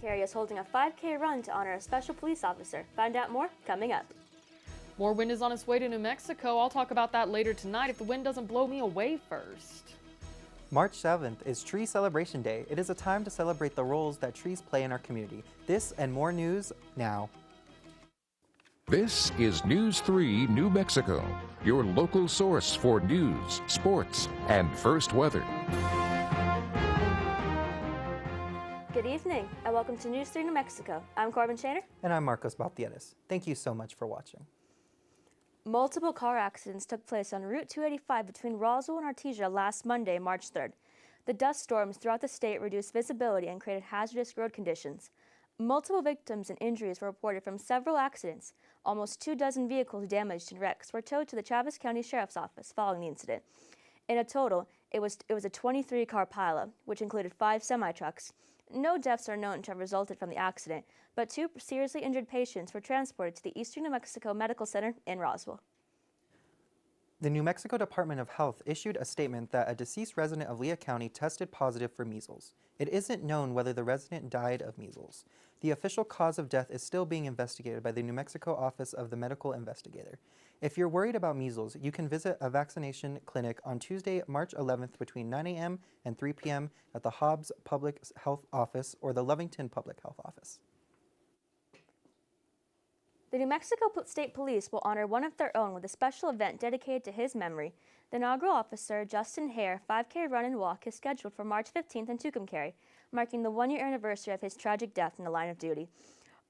Carey is holding a 5K run to honor a special police officer. Find out more coming up. More wind is on its way to New Mexico. I'll talk about that later tonight if the wind doesn't blow me away first. March 7th is Tree Celebration Day. It is a time to celebrate the roles that trees play in our community. This and more news now. This is News 3 New Mexico, your local source for news, sports, and first weather. Good evening, and welcome to News 3 New Mexico. I'm Corbin Shaner. And I'm Marcos Baltieres. Thank you so much for watching. Multiple car accidents took place on Route 285 between Roswell and Artesia last Monday, March 3rd. The dust storms throughout the state reduced visibility and created hazardous road conditions. Multiple victims and injuries were reported from several accidents. Almost 24 vehicles damaged and wrecks were towed to the Travis County Sheriff's Office following the incident. In a total, it was a 23-car pileup, which included 5 semi-trucks. No deaths are known to have resulted from the accident, but 2 seriously injured patients were transported to the Eastern New Mexico Medical Center in Roswell. The New Mexico Department of Health issued a statement that a deceased resident of Lea County tested positive for measles. It isn't known whether the resident died of measles. The official cause of death is still being investigated by the New Mexico Office of the Medical Investigator. If you're worried about measles, you can visit a vaccination clinic on Tuesday, March 11th between 9 a.m. and 3 p.m. at the Hobbs Public Health Office or the Lovington Public Health Office. The New Mexico State Police will honor one of their own with a special event dedicated to his memory. The inaugural Officer Justin Hare 5K run and walk is scheduled for March 15th in Tucumcari, marking the 1-year anniversary of his tragic death in the line of duty.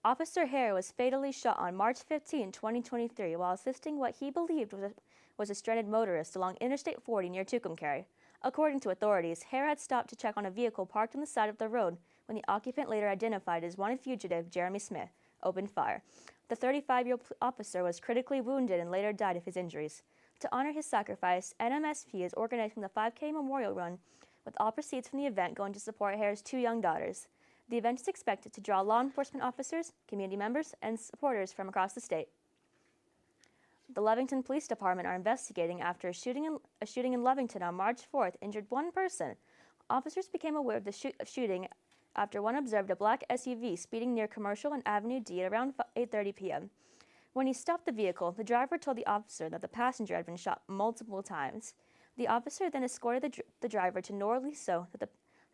Officer Hare was fatally shot on March 15, 2023, while assisting what he believed was a stranded motorist along Interstate 40 near Tucumcari. According to authorities, Hare had stopped to check on a vehicle parked on the side of the road when the occupant, later identified as wanted fugitive Jeremy Smith, opened fire. The 35-year-old officer was critically wounded and later died of his injuries. To honor his sacrifice, NMSP is organizing the 5K Memorial Run, with all proceeds from the event going to support Hare's 2 young daughters. The event is expected to draw law enforcement officers, community members, and supporters from across the state. The Lovington Police Department are investigating after a shooting in Lovington on March 4th injured 1 person. Officers became aware of the shooting after one observed a black SUV speeding near Commercial and Avenue D at around 8:30 p.m. When he stopped the vehicle, the driver told the officer that the passenger had been shot multiple times. The officer then escorted the driver to Norley so that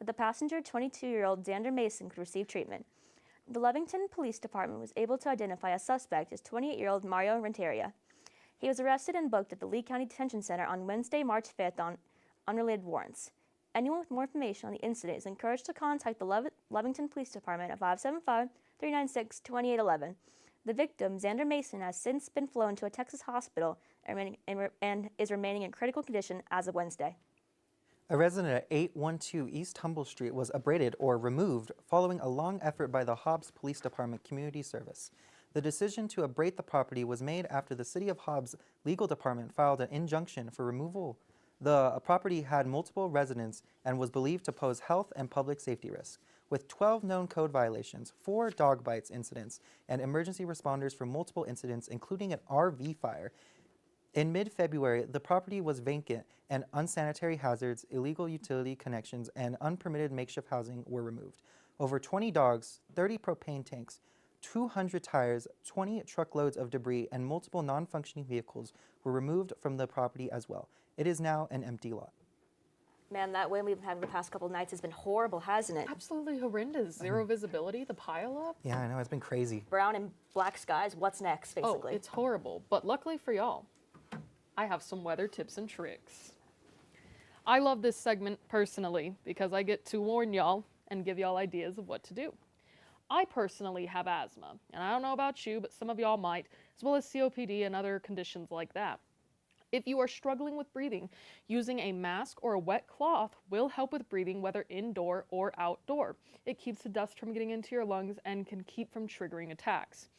the passenger, 22-year-old Xander Mason, could receive treatment. The Lovington Police Department was able to identify a suspect as 28-year-old Mario Renteria. He was arrested and booked at the Lee County Detention Center on Wednesday, March 5th on unrelated warrants. Anyone with more information on the incident is encouraged to contact the Lovington Police Department at 575-396-2811. The victim, Xander Mason, has since been flown to a Texas hospital and is remaining in critical condition as of Wednesday. A resident at 812 East Humble Street was abraded or removed following a long effort by the Hobbs Police Department Community Service. The decision to abrade the property was made after the City of Hobbs Legal Department filed an injunction for removal. The property had multiple residents and was believed to pose health and public safety risks, with 12 known code violations, 4 dog bites incidents, and emergency responders for multiple incidents, including an RV fire. In mid-February, the property was vacant and unsanitary hazards, illegal utility connections, and unpermitted makeshift housing were removed. Over 20 dogs, 30 propane tanks, 200 tires, 20 truckloads of debris, and multiple non-functioning vehicles were removed from the property as well. It is now an empty lot. Man, that wind we've had the past couple of nights has been horrible, hasn't it? Absolutely horrendous. Zero visibility, the pileup. Yeah, I know, it's been crazy. Brown and black skies, what's next, basically? Oh, it's horrible. But luckily for y'all, I have some weather tips and tricks. I love this segment personally because I get to warn y'all and give y'all ideas of what to do. I personally have asthma, and I don't know about you, but some of y'all might, as well as COPD and other conditions like that. If you are struggling with breathing, using a mask or a wet cloth will help with breathing, whether indoor or outdoor. It keeps the dust from getting into your lungs and can keep from triggering attacks.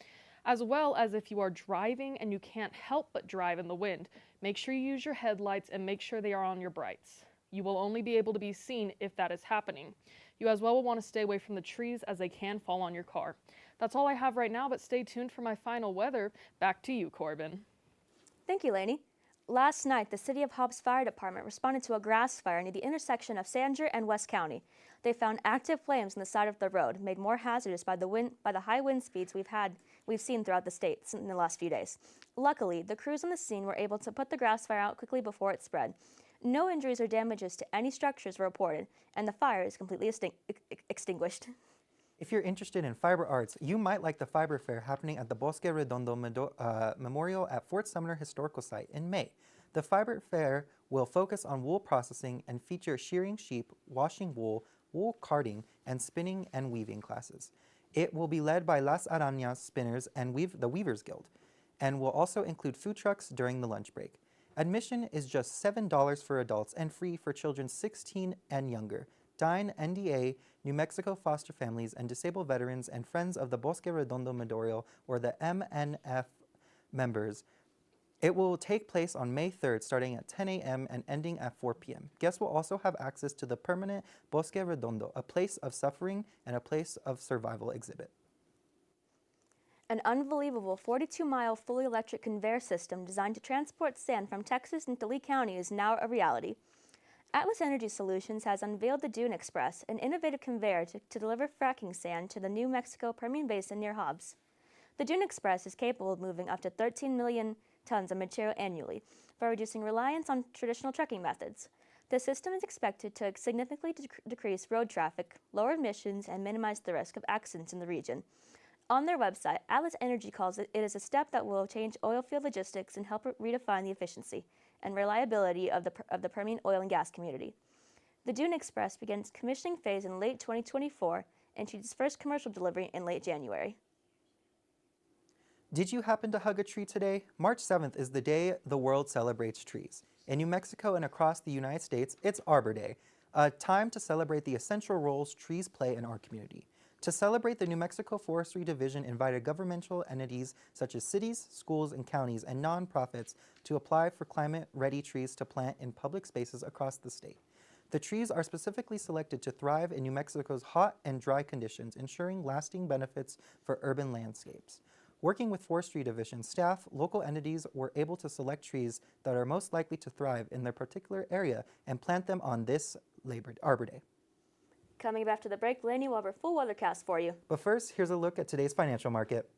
As well as if you are driving and you can't help but drive in the wind, make sure you use your headlights and make sure they are on your brights. You will only be able to be seen if that is happening. You as well will want to stay away from the trees as they can fall on your car. That's all I have right now, but stay tuned for my final weather. Back to you, Corbin. Thank you, Lainey. Last night, the City of Hobbs Fire Department responded to a grass fire near the intersection of Sanger and West County. They found active flames on the side of the road, made more hazardous by the high wind speeds we've seen throughout the state in the last few days. Luckily, the crews on the scene were able to put the grass fire out quickly before it spread. No injuries or damages to any structures were reported, and the fire is completely extinguished. If you're interested in fiber arts, you might like the Fiber Fair happening at the Bosque Redondo Memorial at Fort Sumner Historical Site in May. The Fiber Fair will focus on wool processing and feature shearing sheep, washing wool, wool carding, and spinning and weaving classes. It will be led by Las Arañas Spinners and the Weavers Guild, and will also include food trucks during the lunch break. Admission is just $7 for adults and free for children 16 and younger. Dine NDA, New Mexico Foster Families, and Disabled Veterans and Friends of the Bosque Redondo Memorial, or the MNF members. It will take place on May 3rd, starting at 10 a.m. and ending at 4 p.m. Guests will also have access to the permanent Bosque Redondo, a place of suffering and a place of survival exhibit. An unbelievable 42-mile fully electric conveyor system designed to transport sand from Texas into Lee County is now a reality. Atlas Energy Solutions has unveiled the Dune Express, an innovative conveyor to deliver fracking sand to the New Mexico Permian Basin near Hobbs. The Dune Express is capable of moving up to 13 million tons of material annually by reducing reliance on traditional trucking methods. The system is expected to significantly decrease road traffic, lower emissions, and minimize the risk of accidents in the region. On their website, Atlas Energy calls it a step that will change oil field logistics and help redefine the efficiency and reliability of the Permian oil and gas community. The Dune Express begins commissioning phase in late 2024 and achieved its first commercial delivery in late January. Did you happen to hug a tree today? March 7th is the day the world celebrates trees. In New Mexico and across the United States, it's Arbor Day, a time to celebrate the essential roles trees play in our community. To celebrate, the New Mexico Forestry Division invited governmental entities such as cities, schools, and counties, and nonprofits to apply for climate-ready trees to plant in public spaces across the state. The trees are specifically selected to thrive in New Mexico's hot and dry conditions, ensuring lasting benefits for urban landscapes. Working with Forestry Division staff, local entities were able to select trees that are most likely to thrive in their particular area and plant them on this Arbor Day. Coming up after the break, Lainey will have our full weathercast for you. But first, here's a look at today's financial market.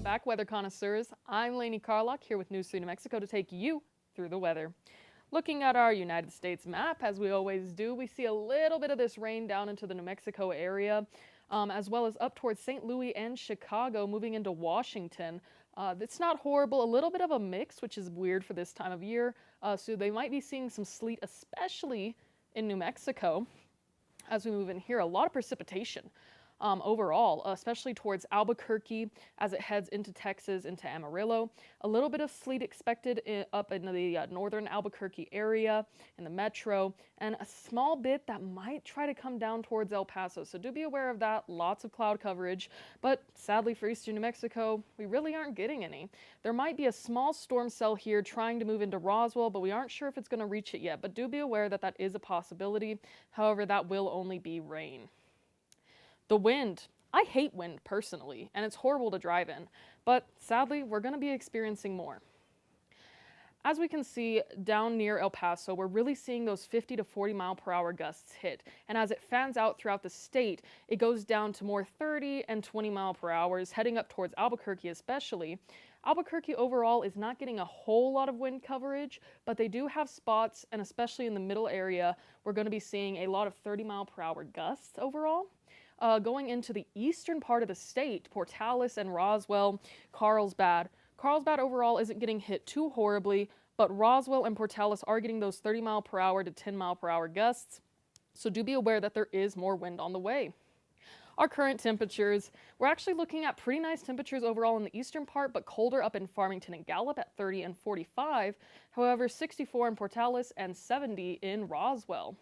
Back, weather connoisseurs. I'm Lainey Carlock here with News 3 New Mexico to take you through the weather. Looking at our United States map, as we always do, we see a little bit of this rain down into the New Mexico area, as well as up towards St. Louis and Chicago, moving into Washington. It's not horrible, a little bit of a mix, which is weird for this time of year. So they might be seeing some sleet, especially in New Mexico. As we move in here, a lot of precipitation. overall, especially towards Albuquerque as it heads into Texas, into Amarillo. A little bit of sleet expected up in the northern Albuquerque area, in the metro, and a small bit that might try to come down towards El Paso. So do be aware of that. Lots of cloud coverage, but sadly for eastern New Mexico, we really aren't getting any. There might be a small storm cell here trying to move into Roswell, but we aren't sure if it's going to reach it yet. But do be aware that that is a possibility. However, that will only be rain. The wind. I hate wind personally, and it's horrible to drive in, but sadly, we're going to be experiencing more. As we can see down near El Paso, we're really seeing those 50 to 40 mile per hour gusts hit. And as it fans out throughout the state, it goes down to more 30 and 20 mile per hours, heading up towards Albuquerque especially. Albuquerque overall is not getting a whole lot of wind coverage, but they do have spots, and especially in the middle area, we're going to be seeing a lot of 30 mile per hour gusts overall. Going into the eastern part of the state, Portales and Roswell, Carlsbad. Carlsbad overall isn't getting hit too horribly, but Roswell and Portales are getting those 30 mile per hour to 10 mile per hour gusts. So do be aware that there is more wind on the way. Our current temperatures, we're actually looking at pretty nice temperatures overall in the eastern part, but colder up in Farmington and Gallup at 30 and 45. However, 64 in Portales and 70 in Roswell.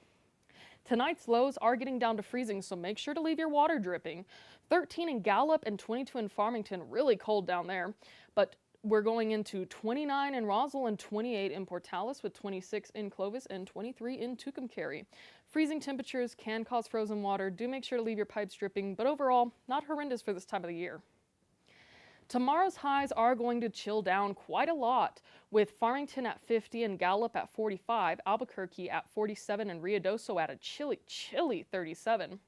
Tonight's lows are getting down to freezing, so make sure to leave your water dripping. 13 in Gallup and 22 in Farmington, really cold down there. But we're going into 29 in Roswell and 28 in Portales, with 26 in Clovis and 23 in Tucumcari. Freezing temperatures can cause frozen water. Do make sure to leave your pipes dripping, but overall, not horrendous for this time of the year. Tomorrow's highs are going to chill down quite a lot, with Farmington at 50 and Gallup at 45, Albuquerque at 47, and Ruidoso at a chilly 37.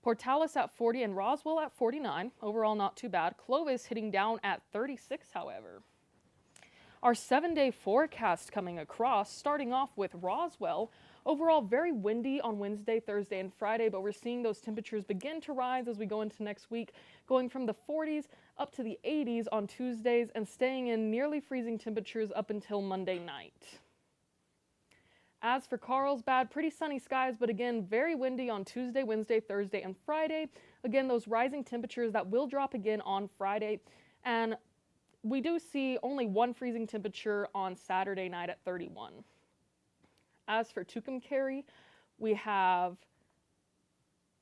Portales at 40 and Roswell at 49. Overall, not too bad. Clovis hitting down at 36, however. Our 7-day forecast coming across, starting off with Roswell. Overall, very windy on Wednesday, Thursday, and Friday, but we're seeing those temperatures begin to rise as we go into next week, going from the 40s up to the 80s on Tuesdays and staying in nearly freezing temperatures up until Monday night. As for Carlsbad, pretty sunny skies, but again, very windy on Tuesday, Wednesday, Thursday, and Friday. Again, those rising temperatures that will drop again on Friday, and we do see only one freezing temperature on Saturday night at 31. As for Tucumcari, we have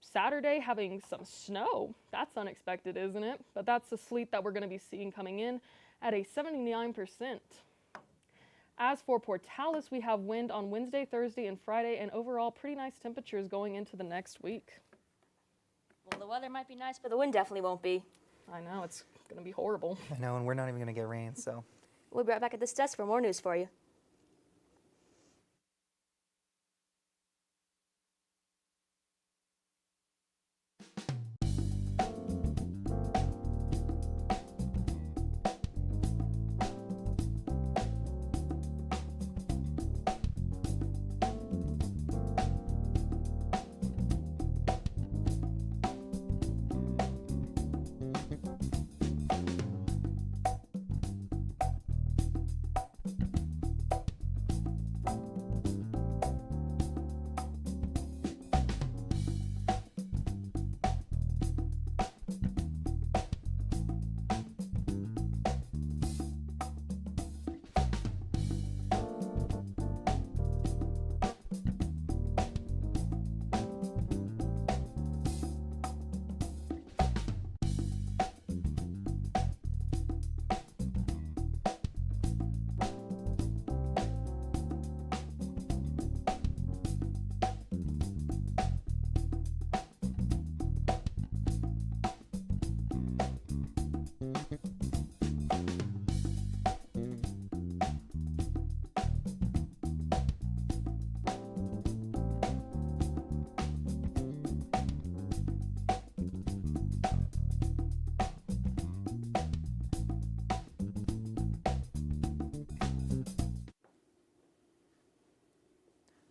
Saturday having some snow. That's unexpected, isn't it? But that's the sleet that we're going to be seeing coming in at a 79%. As for Portales, we have wind on Wednesday, Thursday, and Friday, and overall pretty nice temperatures going into the next week. Well, the weather might be nice, but the wind definitely won't be. I know, it's going to be horrible. I know, and we're not even going to get rain, so. We'll be right back at this desk for more news for you.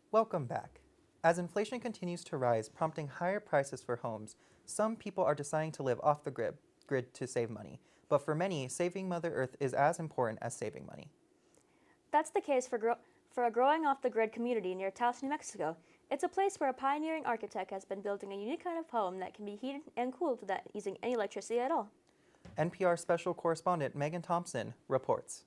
Welcome back. As inflation continues to rise, prompting higher prices for homes, some people are deciding to live off the grid to save money. But for many, saving Mother Earth is as important as saving money. That's the case for a growing off-the-grid community near Taos, New Mexico. It's a place where a pioneering architect has been building a unique kind of home that can be heated and cooled without using any electricity at all. NPR special correspondent Megan Thompson reports.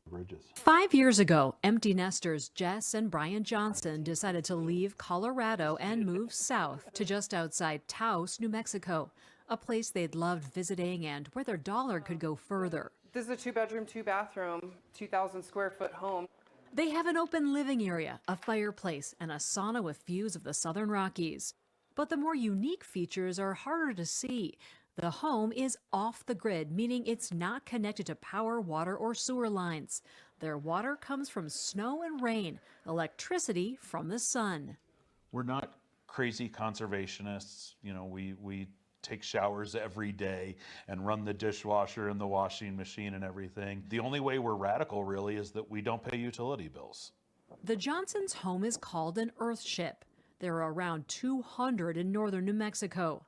Bridges. 5 years ago, empty nesters Jess and Brian Johnson decided to leave Colorado and move south to just outside Taos, New Mexico, a place they'd loved visiting and where their dollar could go further. This is a 2-bedroom, 2-bathroom, 2,000 square foot home. They have an open living area, a fireplace, and a sauna with views of the Southern Rockies. But the more unique features are harder to see. The home is off the grid, meaning it's not connected to power, water, or sewer lines. Their water comes from snow and rain, electricity from the sun. We're not crazy conservationists. You know, we take showers every day and run the dishwasher and the washing machine and everything. The only way we're radical really is that we don't pay utility bills. The Johnsons' home is called an earthship. There are around 200 in northern New Mexico.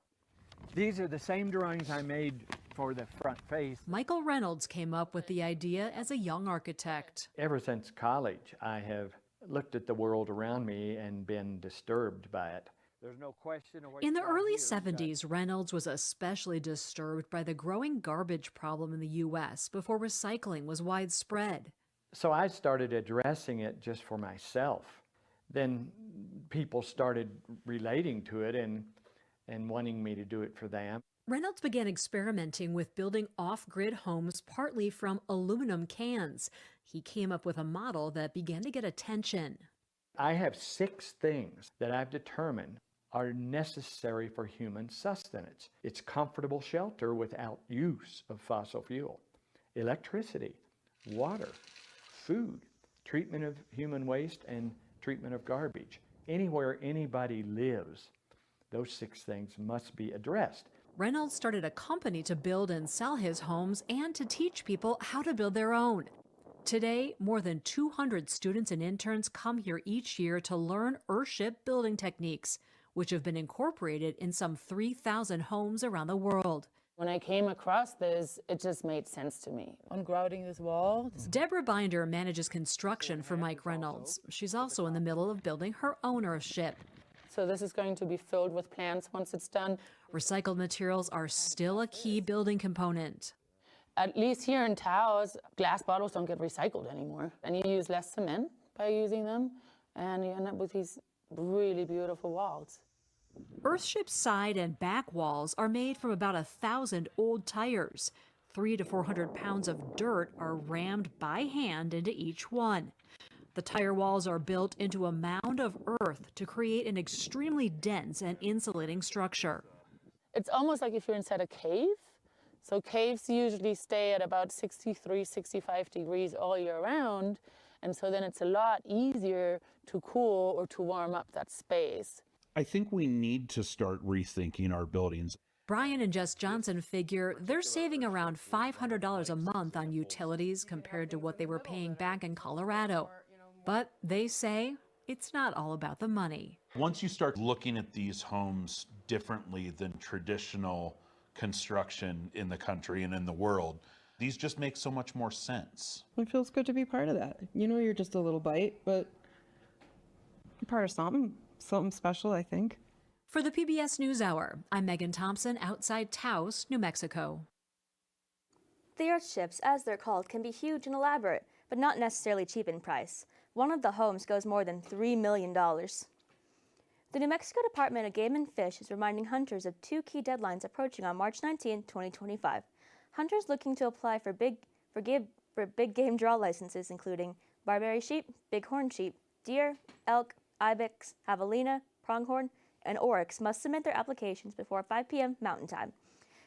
These are the same drawings I made for the front face. Michael Reynolds came up with the idea as a young architect. Ever since college, I have looked at the world around me and been disturbed by it. There's no question of what In the you got early here. 70s, Reynolds was especially disturbed by the growing garbage problem in the U.S. before recycling was widespread. So I started addressing it just for myself. Then people started relating to it and wanting me to do it for them. Reynolds began experimenting with building off-grid homes partly from aluminum cans. He came up with a model that began to get attention. I have 6 things that I've determined are necessary for human sustenance. It's comfortable shelter without use of fossil fuel, electricity, water, food, treatment of human waste, and treatment of garbage. Anywhere anybody lives, those 6 things must be addressed. Reynolds started a company to build and sell his homes and to teach people how to build their own. Today, more than 200 students and interns come here each year to learn earthship building techniques, which have been incorporated in some 3,000 homes around the world. When I came across this, it just made sense to me. On grouting this wall. Deborah Binder manages construction for Mike Reynolds. She's also in the middle of building her own earthship. So this is going to be filled with plants once it's done. Recycled materials are still a key building component. At least here in Taos, glass bottles don't get recycled anymore. And you use less cement by using them, and you end up with these really beautiful walls. Earthship's side and back walls are made from about 1,000 old tires. 300 to 400 pounds of dirt are rammed by hand into each one. The tire walls are built into a mound of earth to create an extremely dense and insulating structure. It's almost like if you're inside a cave. So caves usually stay at about 63, 65 degrees all year round. And so then it's a lot easier to cool or to warm up that space. I think we need to start rethinking our buildings. Brian and Jess Johnson figure they're saving around $500 a month on utilities compared to what they were paying back in Colorado. But they say it's not all about the money. Once you start looking at these homes differently than traditional construction in the country and in the world, these just make so much more sense. It feels good to be part of that. You know, you're just a little bite, but you're part of something special, I think. For the PBS NewsHour, I'm Megan Thompson outside Taos, New Mexico. The earthships, as they're called, can be huge and elaborate, but not necessarily cheap in price. One of the homes goes more than $3 million. The New Mexico Department of Game and Fish is reminding hunters of 2 key deadlines approaching on March 19, 2025. Hunters looking to apply for big game draw licenses, including Barbary sheep, bighorn sheep, deer, elk, ibex, javelina, pronghorn, and oryx, must submit their applications before 5 p.m. Mountain Time.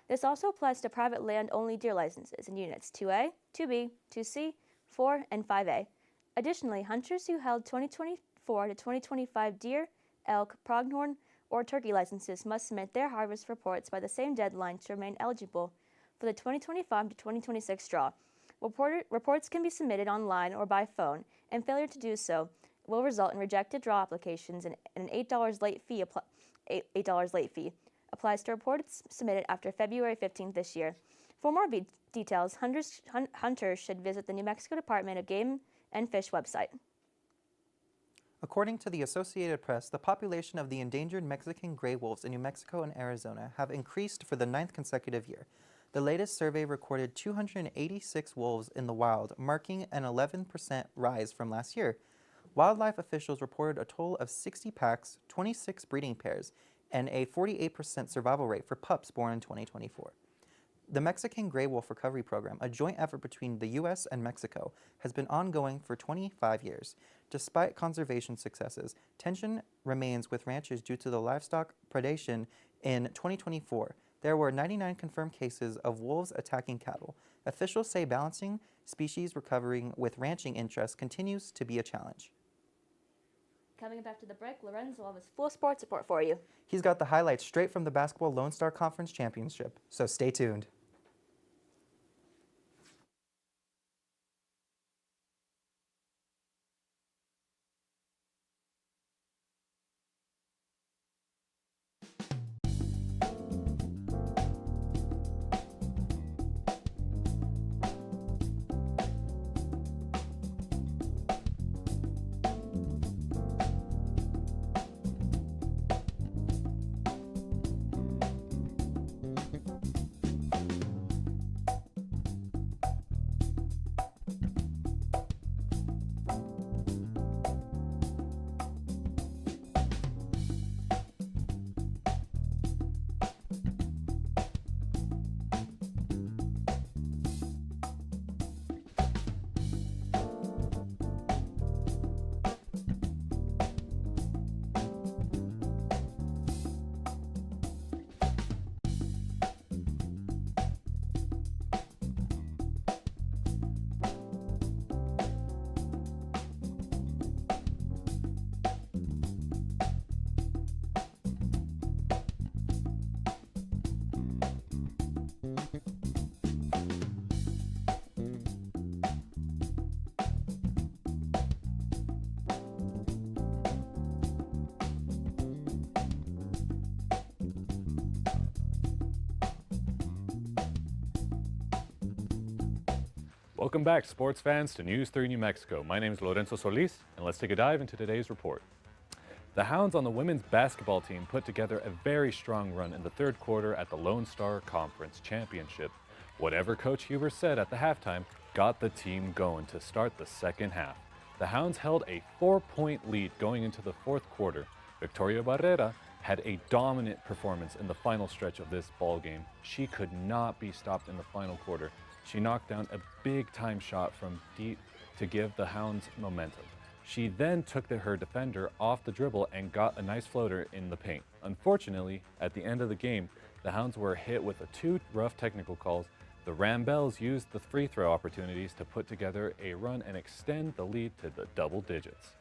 This also applies to private land-only deer licenses in Units 2A, 2B, 2C, 4, and 5A. Additionally, hunters who held 2024 to 2025 deer, elk, pronghorn, or turkey licenses must submit their harvest reports by the same deadline to remain eligible for the 2025 to 2026 draw. Reports can be submitted online or by phone, and failure to do so will result in rejected draw applications and an $8 late fee. $8 late fee applies to reports submitted after February 15th this year. For more details, hunters should visit the New Mexico Department of Game and Fish website. According to the Associated Press, the population of the endangered Mexican gray wolves in New Mexico and Arizona have increased for the 9th consecutive year. The latest survey recorded 286 wolves in the wild, marking an 11% rise from last year. Wildlife officials reported a total of 60 packs, 26 breeding pairs, and a 48% survival rate for pups born in 2024. The Mexican Gray Wolf Recovery Program, a joint effort between the U.S. and Mexico, has been ongoing for 25 years. Despite conservation successes, tension remains with ranchers due to the livestock predation. In 2024, there were 99 confirmed cases of wolves attacking cattle. Officials say balancing species recovering with ranching interests continues to be a challenge. Coming back to the break, Lorenzo will have his full sports report for you. He's got the highlights straight from the Basketball Lone Star Conference Championship, so stay tuned. Welcome back, sports fans, to News 3 New Mexico. My name is Lorenzo Solis, and let's take a dive into today's report. The Hounds on the women's basketball team put together a very strong run in the third quarter at the Lone Star Conference Championship. Whatever Coach Huber said at the halftime got the team going to start the second half. The Hounds held a 4-point lead going into the fourth quarter. Victoria Barrera had a dominant performance in the final stretch of this ball game. She could not be stopped in the final quarter. She knocked down a big-time shot from deep to give the Hounds momentum. She then took her defender off the dribble and got a nice floater in the paint. Unfortunately, at the end of the game, the Hounds were hit with two rough technical calls. The Rambells used the free throw opportunities to put together a run and extend the lead to the double digits.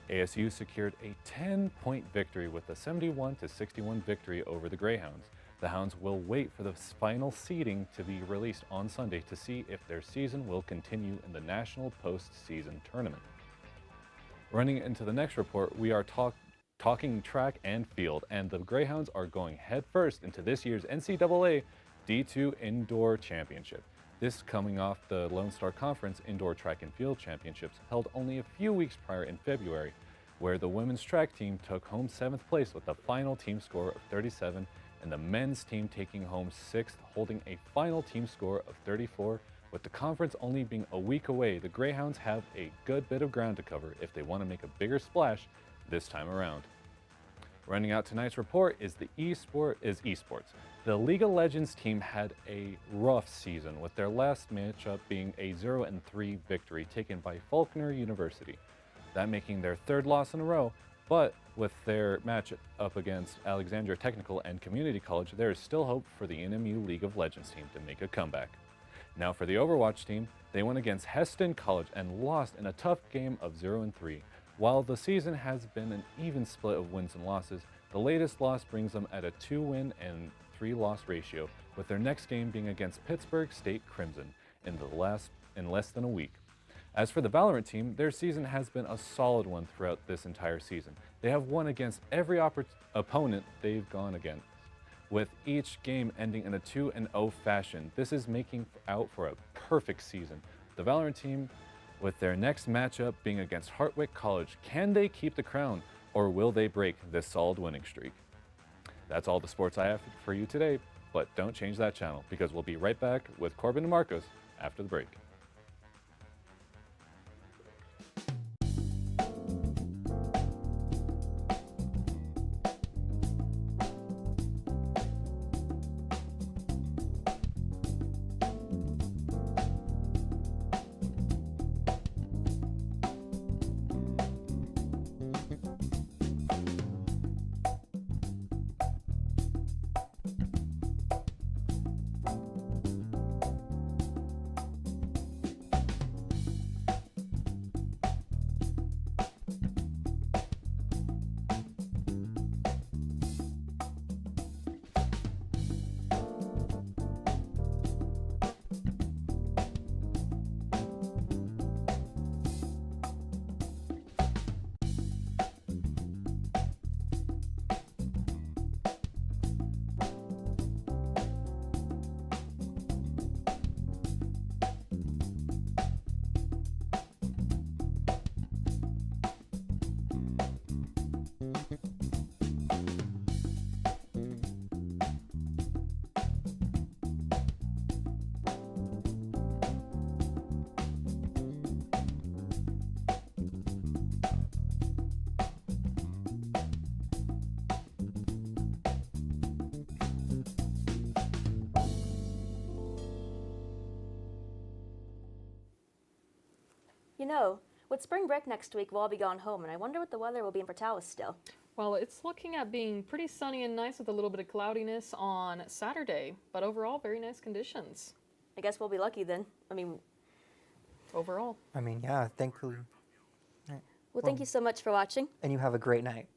ASU secured a 10-point victory with a 71-61 victory over the Greyhounds. The Hounds will wait for the final seeding to be released on Sunday to see if their season will continue in the National Postseason Tournament. Running into the next report, we are talking track and field, and the Greyhounds are going headfirst into this year's NCAA D2 Indoor Championship. This coming off the Lone Star Conference Indoor Track and Field Championships held only a few weeks prior in February, where the women's track team took home 7th place with a final team score of 37, and the men's team taking home 6th, holding a final team score of 34. With the conference only being a week away, the Greyhounds have a good bit of ground to cover if they want to make a bigger splash this time around. Running out tonight's report is esports. The League of Legends team had a rough season, with their last matchup being a 0-3 victory taken by Faulkner University, that making their third loss in a row. But with their match up against Alexandria Technical and Community College, there is still hope for the NMU League of Legends team to make a comeback. Now for the Overwatch team, they went against Heston College and lost in a tough game of 0-3. While the season has been an even split of wins and losses, the latest loss brings them at a 2-win and 3-loss ratio, with their next game being against Pittsburgh State Crimson in less than a week. As for the Valorant team, their season has been a solid one throughout this entire season. They have won against every opponent they've gone against, with each game ending in a 2-0 fashion. This is making out for a perfect season. The Valorant team with their next matchup being against Hartwick College. Can they keep the crown, or will they break this solid winning streak? That's all the sports I have for you today, but don't change that channel because we'll be right back with Corbin and Marcos after the break. You know, with spring break next week, we'll all be going home, and I wonder what the weather will be in Portales still. Well, it's looking at being pretty sunny and nice with a little bit of cloudiness on Saturday, but overall, very nice conditions. I guess we'll be lucky then. Overall. I mean, yeah, thankfully. Well, thank you so much for watching. And you have a great night.